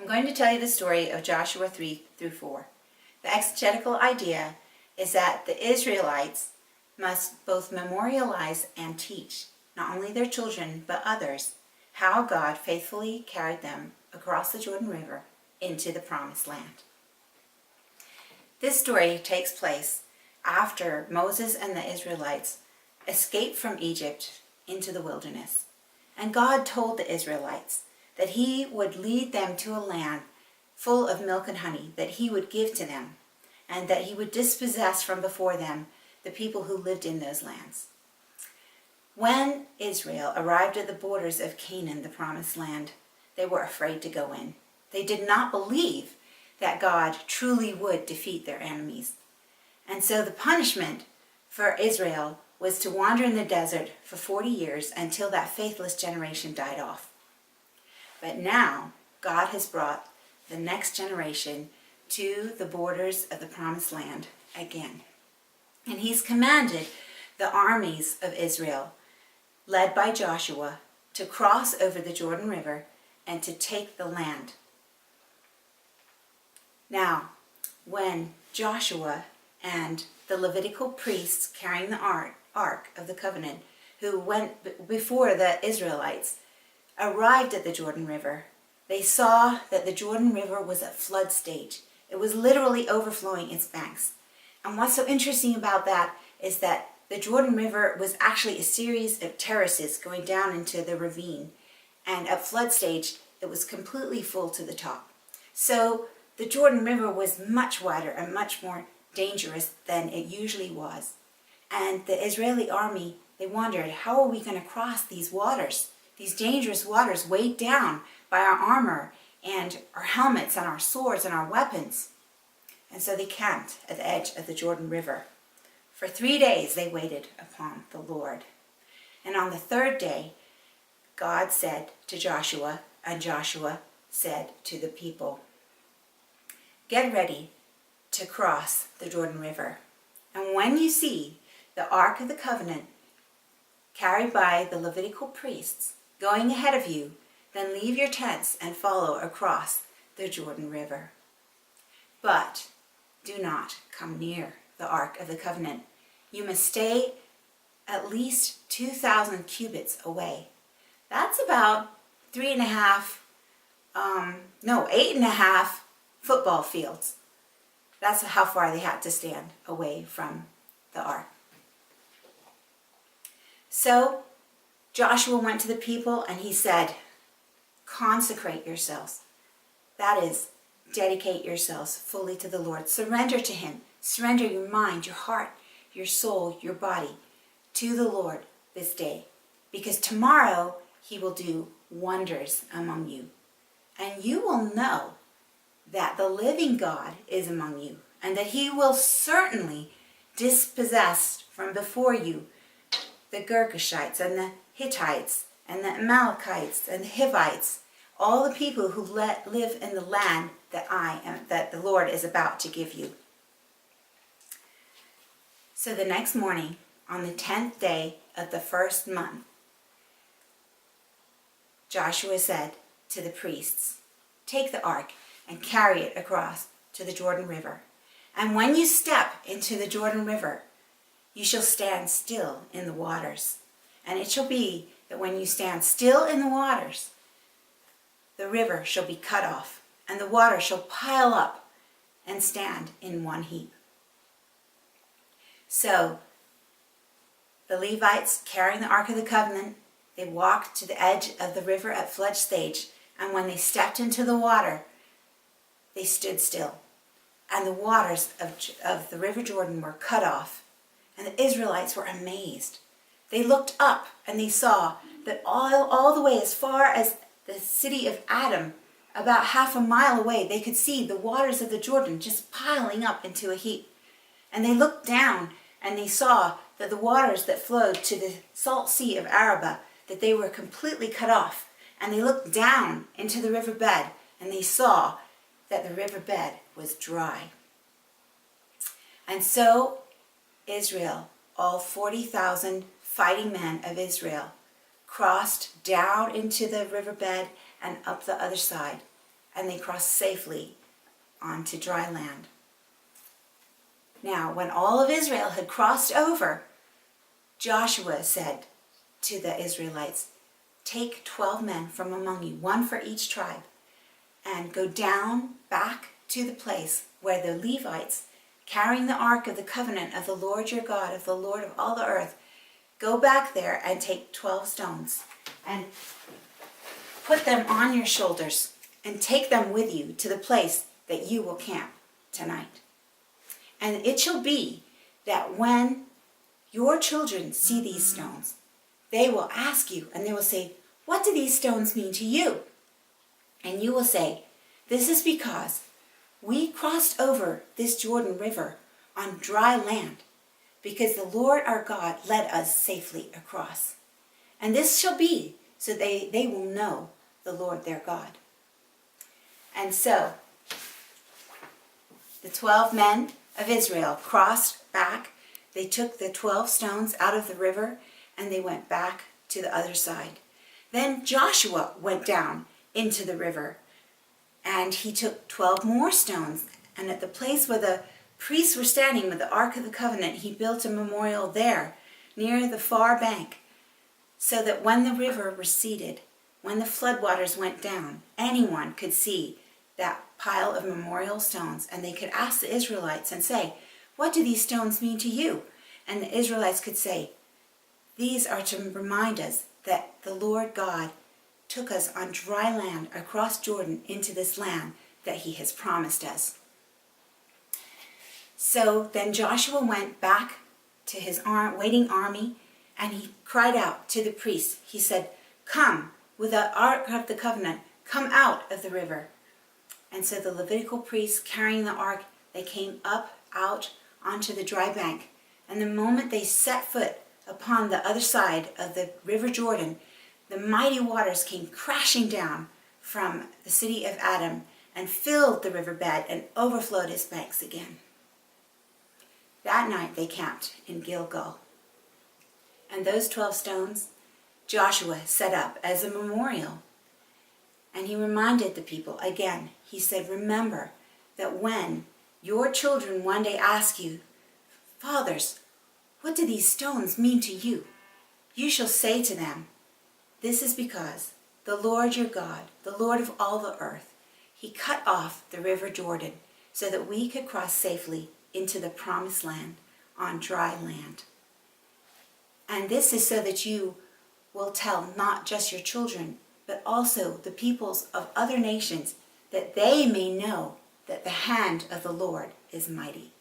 I'm going to tell you the story of Joshua 3 through 4. The exegetical idea is that the Israelites must both memorialize and teach, not only their children, but others, how God faithfully carried them across the Jordan River into the Promised Land. This story takes place after Moses and the Israelites escaped from Egypt into the wilderness. And God told the Israelites that He would lead them to a land full of milk and honey that He would give to them, and that He would dispossess from before them the people who lived in those lands. When Israel arrived at the borders of Canaan, the Promised Land, they were afraid to go in. They did not believe that God truly would defeat their enemies. And so the punishment for Israel was to wander in the desert for 40 years until that faithless generation died off. But now God has brought the next generation to the borders of the Promised Land again. And He's commanded the armies of Israel, led by Joshua, to cross over the Jordan River and to take the land. Now, when Joshua and the Levitical priests carrying the Ark of the Covenant, who went before the Israelites, arrived at the Jordan River, they saw that the Jordan River was at flood stage. It was literally overflowing its banks. And what's so interesting about that is that the Jordan River was actually a series of terraces going down into the ravine. And at flood stage, it was completely full to the top. So the Jordan River was much wider and much more dangerous than it usually was. And the Israeli army, they wondered, how are we going to cross these waters? These dangerous waters weighed down by our armor and our helmets and our swords and our weapons. And so they camped at the edge of the Jordan River. For 3 days they waited upon the Lord. And on the third day, God said to Joshua, and Joshua said to the people, "Get ready to cross the Jordan River. And when you see the Ark of the Covenant carried by the Levitical priests going ahead of you, then leave your tents and follow across the Jordan River. But do not come near the Ark of the Covenant. You must stay at least 2,000 cubits away." That's about 8.5 football fields. That's how far they had to stand away from the Ark. So Joshua went to the people and he said, "Consecrate yourselves." That is, dedicate yourselves fully to the Lord. Surrender to Him. Surrender your mind, your heart, your soul, your body to the Lord this day. Because tomorrow He will do wonders among you. And you will know that the living God is among you, and that He will certainly dispossess from before you the Girgashites and the Hittites and the Amalekites and the Hivites, all the people who live in the land that the Lord is about to give you. So the next morning, on the 10th day of the first month, Joshua said to the priests, "Take the ark and carry it across to the Jordan River. And when you step into the Jordan River, you shall stand still in the waters. And it shall be that when you stand still in the waters, the river shall be cut off, and the water shall pile up and stand in one heap." So the Levites, carrying the Ark of the Covenant, they walked to the edge of the river at flood stage, and when they stepped into the water, they stood still. And the waters of the River Jordan were cut off, and the Israelites were amazed. They looked up and they saw that all the way as far as the city of Adam, about half a mile away, they could see the waters of the Jordan just piling up into a heap. And they looked down and they saw that the waters that flowed to the salt sea of Arabah, that they were completely cut off. And they looked down into the riverbed and they saw that the riverbed was dry. And so Israel, all 40,000 fighting men of Israel, crossed down into the riverbed and up the other side and they crossed safely onto dry land. Now, when all of Israel had crossed over, Joshua said to the Israelites, "Take 12 men from among you, one for each tribe, and go down back to the place where the Levites, carrying the ark of the covenant of the Lord your God, of the Lord of all the earth, go back there and take 12 stones and put them on your shoulders and take them with you to the place that you will camp tonight. And it shall be that when your children see these stones, they will ask you, and they will say, 'What do these stones mean to you?' And you will say, 'This is because we crossed over this Jordan River on dry land, because the Lord our God led us safely across. And this shall be so they will know the Lord their God.'" And so the 12 men of Israel crossed back. They took the 12 stones out of the river and they went back to the other side. Then Joshua went down into the river and he took 12 more stones, and at the place where the priests were standing with the Ark of the Covenant, he built a memorial there near the far bank, so that when the river receded, when the floodwaters went down, anyone could see that pile of memorial stones, and they could ask the Israelites and say, "What do these stones mean to you?" And the Israelites could say, "These are to remind us that the Lord God took us on dry land across Jordan into this land that he has promised us." So then Joshua went back to his waiting army, and he cried out to the priests. He said, "Come, with the Ark of the Covenant, come out of the river." And so the Levitical priests carrying the ark, they came up out onto the dry bank. And the moment they set foot upon the other side of the river Jordan, the mighty waters came crashing down from the city of Adam and filled the riverbed and overflowed its banks again. That night they camped in Gilgal. And those 12 stones Joshua set up as a memorial. And he reminded the people again. He said, "Remember that when your children one day ask you, 'Fathers, what do these stones mean to you?' you shall say to them, 'This is because the Lord your God, the Lord of all the earth, he cut off the river Jordan so that we could cross safely into the promised land on dry land.' And this is so that you will tell not just your children, but also the peoples of other nations, that they may know that the hand of the Lord is mighty."